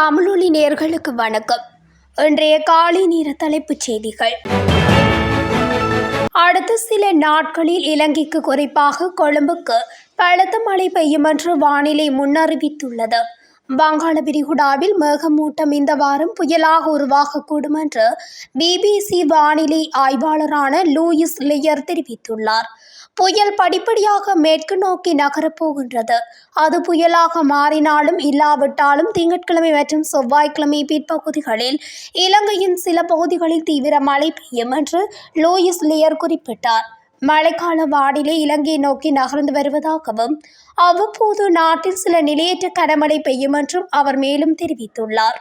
தமிழொலி நேயர்களுக்கு வணக்கம். இன்றைய காலை நேர தலைப்புச் செய்திகள். அடுத்த சில நாட்களில் இலங்கைக்கு, குறிப்பாக கொழும்புக்கு பலத்த மழை பெய்யும் என்று வானிலை முன்னறிவித்துள்ளது. வங்காள விரிகுடாவில் மேகமூட்டம் இந்த வாரம் புயலாக உருவாகக்கூடும் என்று BBC வானிலை ஆய்வாளரான லூயிஸ் லியர் தெரிவித்துள்ளார். புயல் படிப்படியாக மேற்கு நோக்கி நகரப்போகின்றது. அது புயலாக மாறினாலும் இல்லாவிட்டாலும் திங்கட்கிழமை மற்றும் செவ்வாய்க்கிழமை பிற்பகுதிகளில் இலங்கையின் சில பகுதிகளில் தீவிர மழை பெய்யும் என்று லூயிஸ் லியர் குறிப்பிட்டார். மழைக்கால வானிலை இலங்கையை நோக்கி நகர்ந்து வருவதாகவும் அவ்வப்போது நாட்டில் சில நிலையற்ற கனமழை பெய்யும் என்றும் அவர் மேலும் தெரிவித்துள்ளார்.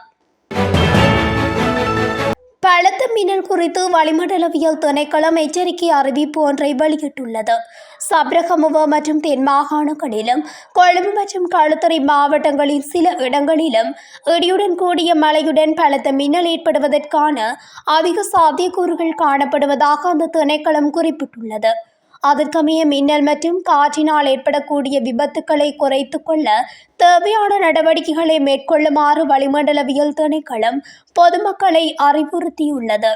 பலத்த மின்னல் குறித்து வளிமண்டலவியல் திணைக்களம் எச்சரிக்கை அறிவிப்பு ஒன்றை வெளியிட்டுள்ளது. சப்ரகமுவ மற்றும் தென் மாகாணங்களிலும் கொழும்பு மற்றும் களுத்துறை மாவட்டங்களின் சில இடங்களிலும் இடியுடன் கூடிய மழையுடன் பலத்த மின்னல் ஏற்படுவதற்கான அதிக சாத்தியக்கூறுகள் காணப்படுவதாக அந்த திணைக்களம் குறிப்பிட்டுள்ளது. அதற்கமைய மின்னல் மற்றும் காற்றினால் ஏற்படக்கூடிய விபத்துக்களை குறைத்துக் கொள்ள தேவையான நடவடிக்கைகளை மேற்கொள்ளுமாறு வளிமண்டலவியல் திணைக்களம் பொதுமக்களை அறிவுறுத்தியுள்ளது.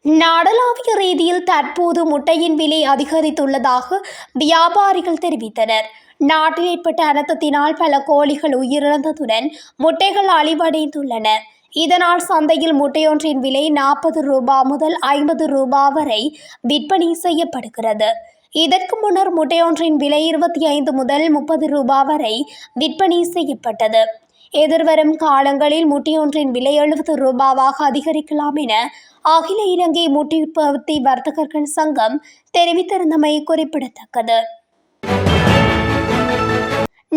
நாடளாவிய ரீதியில் தற்போது முட்டையின் விலை அதிகரித்துள்ளதாக வியாபாரிகள் தெரிவித்தனர். நாட்டில் ஏற்பட்ட அனர்த்தத்தினால் பல கோழிகள் உயிரிழந்ததுடன் முட்டைகள் அழிவடைந்துள்ளன. இதனால் சந்தையில் முட்டையொன்றின் விலை 40 ரூபாய் முதல் 50 ரூபாய் வரை விற்பனை செய்யப்படுகிறது. இதற்கு முன்னர் முட்டையொன்றின் விலை 25 முதல் 30 ரூபாய் வரை விற்பனை செய்யப்பட்டது. எதிர்வரும் காலங்களில் முட்டையொன்றின் விலை 70 ரூபாவாக அதிகரிக்கலாம் என அகில இலங்கை முட்டை உற்பத்தி வர்த்தகர்கள் சங்கம் தெரிவித்திருந்தமை குறிப்பிடத்தக்கது.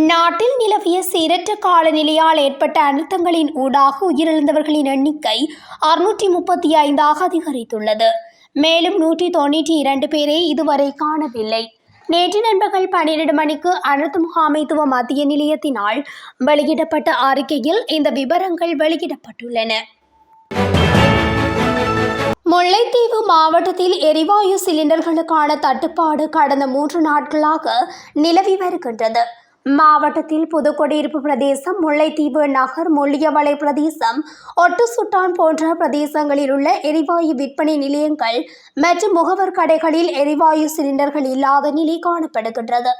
நாட்டில் நிலவிய சீரற்ற காலநிலையால் ஏற்பட்ட அனர்த்தங்களின் ஊடாக உயிரிழந்தவர்களின் எண்ணிக்கை 635 அதிகரித்துள்ளது. மேலும் 192 பேரை இதுவரை காணவில்லை. நேற்று நண்பகல் 12 மணிக்கு அனர்த்த முகாமைத்துவ மத்திய நிலையத்தினால் வெளியிடப்பட்ட அறிக்கையில் இந்த விவரங்கள் வெளியிடப்பட்டுள்ளன. முல்லைத்தீவு மாவட்டத்தில் எரிவாயு சிலிண்டர்களுக்கான தட்டுப்பாடு கடந்த 3 நாட்களாக நிலவி வருகின்றது. மாவட்டத்தில் புதுக்குடியிருப்பு பிரதேசம், முல்லைத்தீவு நகர், முள்ளியவளை பிரதேசம், ஒட்டுசுட்டான் போன்ற பிரதேசங்களில் உள்ள எரிவாயு விற்பனை நிலையங்கள் மற்றும் முகவர் கடைகளில் எரிவாயு சிலிண்டர்கள் இல்லாத நிலை காணப்படுகின்றது.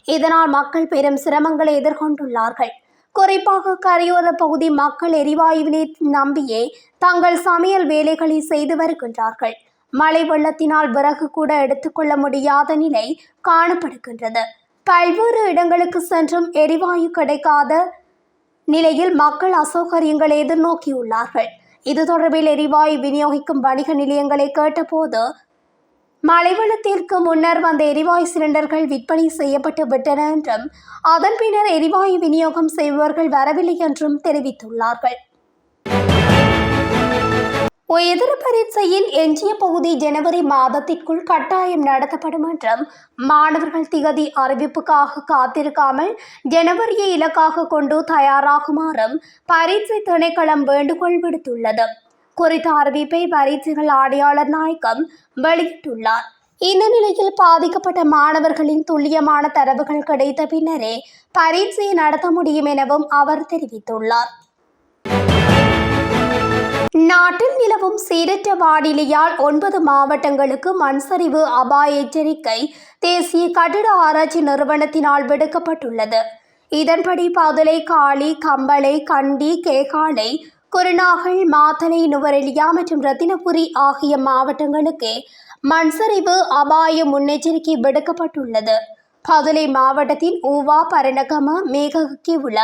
இதனால் மக்கள் பெரும் சிரமங்களை எதிர்கொண்டுள்ளார்கள். குறிப்பாக கரையோர பகுதி மக்கள் எரிவாயுவினை நம்பியே தங்கள் சமையல் வேலைகளை செய்து வருகின்றார்கள். மழை வெள்ளத்தினால் விறகு கூட எடுத்துக்கொள்ள முடியாத நிலை காணப்படுகின்றது. பல்வேறு இடங்களுக்கு சென்றும் எரிவாயு கிடைக்காத நிலையில் மக்கள் அசௌகரியங்களை எதிர்நோக்கியுள்ளார்கள். இது தொடர்பில் எரிவாயு விநியோகிக்கும் வணிக நிலையங்களை கேட்டபோது மழை வெள்ளத்திற்கு முன்னர் வந்த எரிவாயு சிலிண்டர்கள் விற்பனை செய்யப்பட்டு விட்டன என்றும் அதன் பின்னர் எரிவாயு விநியோகம் செய்பவர்கள் வரவில்லை என்றும் தெரிவித்துள்ளார்கள். உயர்தர பரீட்சையின் எஞ்சிய பகுதி ஜனவரி மாதத்திற்குள் கட்டாயம் நடத்தப்படும் என்றும் மாணவர்கள் திகதி அறிவிப்புக்காக காத்திருக்காமல் ஜனவரியை இலக்காக கொண்டு தயாராகுமாறும் பரீட்சை திணைக்களம் வேண்டுகோள் விடுத்துள்ளது. குறித்த அறிவிப்பை பரீட்சைகள் ஆணையாளர் நாயகம் வெளியிட்டுள்ளார். இந்த நிலையில் பாதிக்கப்பட்ட மாணவர்களின் துல்லியமான தரவுகள் கிடைத்த பின்னரே பரீட்சையை நடத்த முடியும் எனவும் அவர் தெரிவித்துள்ளார். நாட்டில் நிலவும் சீரற்ற வானிலையால் 9 மாவட்டங்களுக்கு மண்சரிவு அபாய எச்சரிக்கை தேசிய கட்டிட ஆராய்ச்சி நிறுவனத்தினால் விடுக்கப்பட்டுள்ளது. இதன்படி பதுளை, காலி, கம்பளை, கண்டி, கேகாலை, குருநாகல், மாத்தளை, நுவரெலியா மற்றும் ரத்தினபுரி ஆகிய மாவட்டங்களுக்கு மண்சரிவு அபாய முன்னெச்சரிக்கை விடுக்கப்பட்டுள்ளது. பதுளை மாவட்டத்தின் ஊவா, பரணகம, மேககிவுல,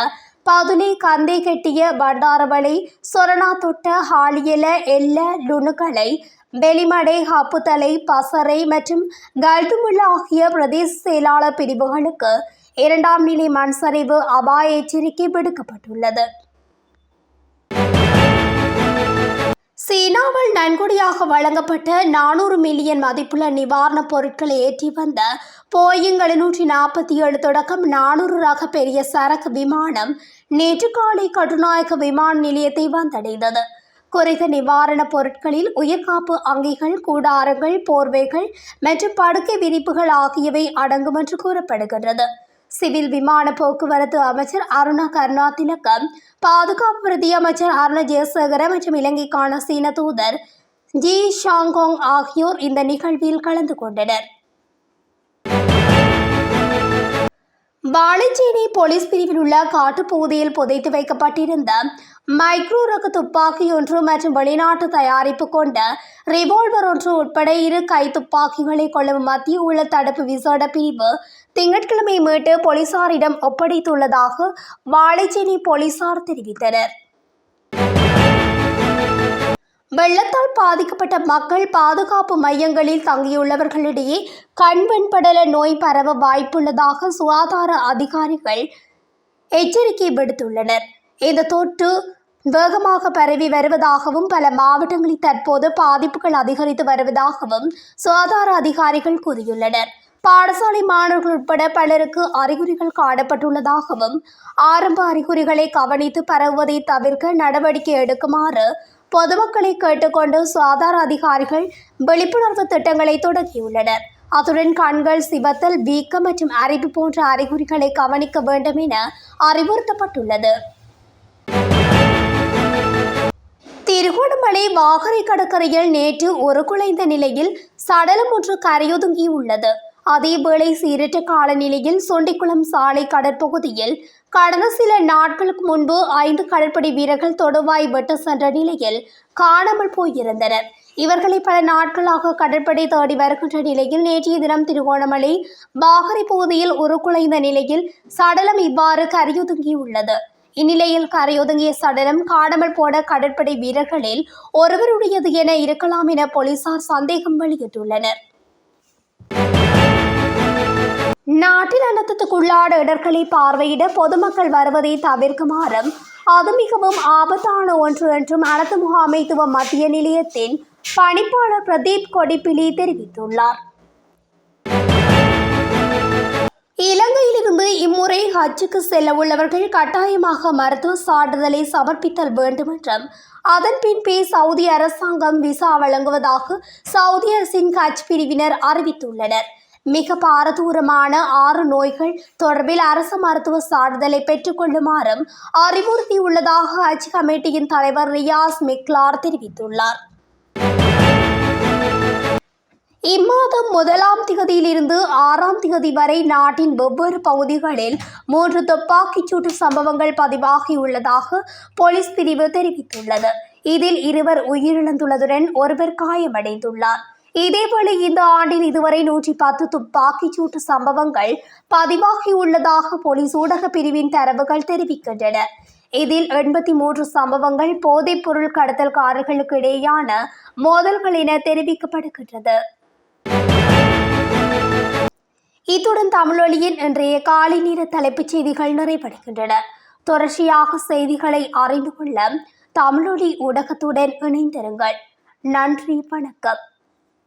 பதுளை, கந்தைகெட்டிய, பண்டாரவளை, சொரணாத்தொட்ட, ஹாலியல, எல்ல, லுணுகலை, வெளிமடை, ஹப்புத்தலை, பசறை மற்றும் கல்துமுல்ல ஆகிய பிரதேச செயலாளர் பிரிவுகளுக்கு 2ஆம் நிலை மண்சரிவு அபாய எச்சரிக்கை விடுக்கப்பட்டுள்ளது. சீனாவில் நன்கொடையாக வழங்கப்பட்ட 400 மில்லியன் மதிப்புள்ள நிவாரணப் பொருட்களை ஏற்றி வந்த போயிங் 747 தொடக்கம் 400 ரக பெரிய சரக்கு விமானம் நேற்று காலை கட்டுநாயக்க விமான நிலையத்தை வந்தடைந்தது. குறித்த நிவாரணப் பொருட்களில் உயிர்காப்பு அங்கிகள், கூடாரங்கள், போர்வைகள் மற்றும் படுக்கை விரிப்புகள் ஆகியவை அடங்கும் என்று கூறப்படுகின்றது. சிவில் விமான போக்குவரத்து அமைச்சர் அருணா கருணாதிலகம், பாதுகாப்பு பிரதி அமைச்சர் அருண ஜெயசேகர மற்றும் இலங்கைக்கான சீன தூதர் ஜி ஷாங்கோங் ஆகியோர் இந்த நிகழ்வில் கலந்து கொண்டனர். வாழைச்சேனை போலீஸ் பிரிவில் உள்ள காட்டுப்பகுதியில் புதைத்து வைக்கப்பட்டிருந்த மைக்ரோ ரக துப்பாக்கி ஒன்று மற்றும் வெளிநாட்டு தயாரிப்பு கொண்ட ரிவால்வர் ஒன்று உட்பட 2 கை துப்பாக்கிகளை கொள்ளும் மத்திய உள்ள தடுப்பு விசேட பிரிவு திங்கட்கிழமை மீட்டு போலீசாரிடம் ஒப்படைத்துள்ளதாக வாழைச்சேனை போலீசார் தெரிவித்தனர். வெள்ளத்தால் பாதிக்கப்பட்ட மக்கள் பாதுகாப்பு மையங்களில் தங்கியுள்ளவர்களிடையே கண்வெண்படல நோய் பரவ வாய்ப்புள்ளதாக சுகாதார அதிகாரிகள் எச்சரிக்கை விடுத்துள்ளனர். இந்த தொற்று வேகமாக பரவி வருவதாகவும் பல மாவட்டங்களில் தற்போது பாதிப்புகள் அதிகரித்து வருவதாகவும் சுகாதார அதிகாரிகள் கூறியுள்ளனர். பாடசாலை மாணவர்கள் உட்பட பலருக்கு அறிகுறிகள் காணப்பட்டுள்ளதாகவும் ஆரம்ப அறிகுறிகளை கவனித்து பரவுவதை தவிர்க்க நடவடிக்கை எடுக்குமாறு பொதுமக்களை கேட்டுக்கொண்டு சுகாதார அதிகாரிகள் விழிப்புணர்வு திட்டங்களை தொடங்கியுள்ளனர். அத்துடன் கண்கள் சிவத்தல், வீக்கம் மற்றும் அரிப்பு போன்ற அறிகுறிகளை கவனிக்க வேண்டும் என அறிவுறுத்தப்பட்டுள்ளது. திருகோணமலை வாகரை கடற்கரையில் நேற்று ஒரு குலைந்த நிலையில் சடலம் ஒன்று கரையொதுங்கியுள்ளது. அதேவேளை சீரற்ற காலநிலையில் சொண்டிக்குளம் சாலை கடற்பகுதியில் கடந்த சில நாட்களுக்கு முன்பு 5 கடற்படை வீரர்கள் தொடுவாய் வெட்ட சென்ற நிலையில் காணாமல் போயிருந்தனர். இவர்களை பல நாட்களாக கடற்படை தேடி வருகின்ற நிலையில் நேற்றைய தினம் திருகோணமலை வாகரை பகுதியில் உருக்குலைந்த நிலையில் சடலம் இவ்வாறு கரையொதுங்கியுள்ளது. இந்நிலையில் கரையொதுங்கிய சடலம் காணாமல் போன கடற்படை வீரர்களில் ஒருவருடையது என இருக்கலாம் என போலீசார் சந்தேகம் வெளியிட்டுள்ளனர். நாட்டில் அனர்த்தத்துக்குள்ளான இடர்களை பார்வையிட பொதுமக்கள் வருவதை தவிர்க்குமாறும் அது மிகவும் ஆபத்தான ஒன்று என்றும் அனர்த்த முகாமைத்துவ மத்திய நிலையத்தின் பணிப்பாளர் பிரதீப் கொடிப்பிலி தெரிவித்துள்ளார். இலங்கையிலிருந்து இம்முறை ஹஜ்ஜுக்கு செல்ல உள்ளவர்கள் கட்டாயமாக மருத்துவ சான்றிதழை சமர்ப்பித்தல் வேண்டும் என்றும் அதன் பின்பே சவுதி அரசாங்கம் விசா வழங்குவதாக சவுதி அரசின் ஹஜ் பிரிவினர் அறிவித்துள்ளனர். மிக பாரதூரமான 6 நோய்கள் தொடர்பில் அரசு மருத்துவ சான்றிதழை பெற்றுக் கொள்ளுமாறும் அறிவுறுத்தியுள்ளதாக ஹஜ் கமிட்டியின் தலைவர் ரியாஸ் மிக்லார் தெரிவித்துள்ளார். இம்மாதம் 1ஆம் திகதியிலிருந்து 6ஆம் திகதி வரை நாட்டின் வெவ்வேறு பகுதிகளில் 3 துப்பாக்கிச்சூட்டு சம்பவங்கள் பதிவாகியுள்ளதாக போலீஸ் பிரிவு தெரிவித்துள்ளது. இதில் 2 உயிரிழந்துள்ளதுடன் 1 காயமடைந்துள்ளார். இதேவேளை இந்த ஆண்டில் இதுவரை 110 துப்பாக்கிச்சூட்டு சம்பவங்கள் பதிவாகியுள்ளதாக போலீஸ் ஊடக பிரிவின் தரவுகள் தெரிவிக்கின்றன. இதில் 83 சம்பவங்கள் போதைப் பொருள் கடத்தல்காரர்களுக்கு இடையேயான மோதல்கள் என தெரிவிக்கப்படுகின்றது. இத்துடன் தமிழொலியின் இன்றைய காலை நேர தலைப்புச் செய்திகள் நிறைவடைகின்றன. தொடர்ச்சியாக செய்திகளை அறிந்து கொள்ள தமிழொலி ஊடகத்துடன் இணைந்திருங்கள். நன்றி, வணக்கம்.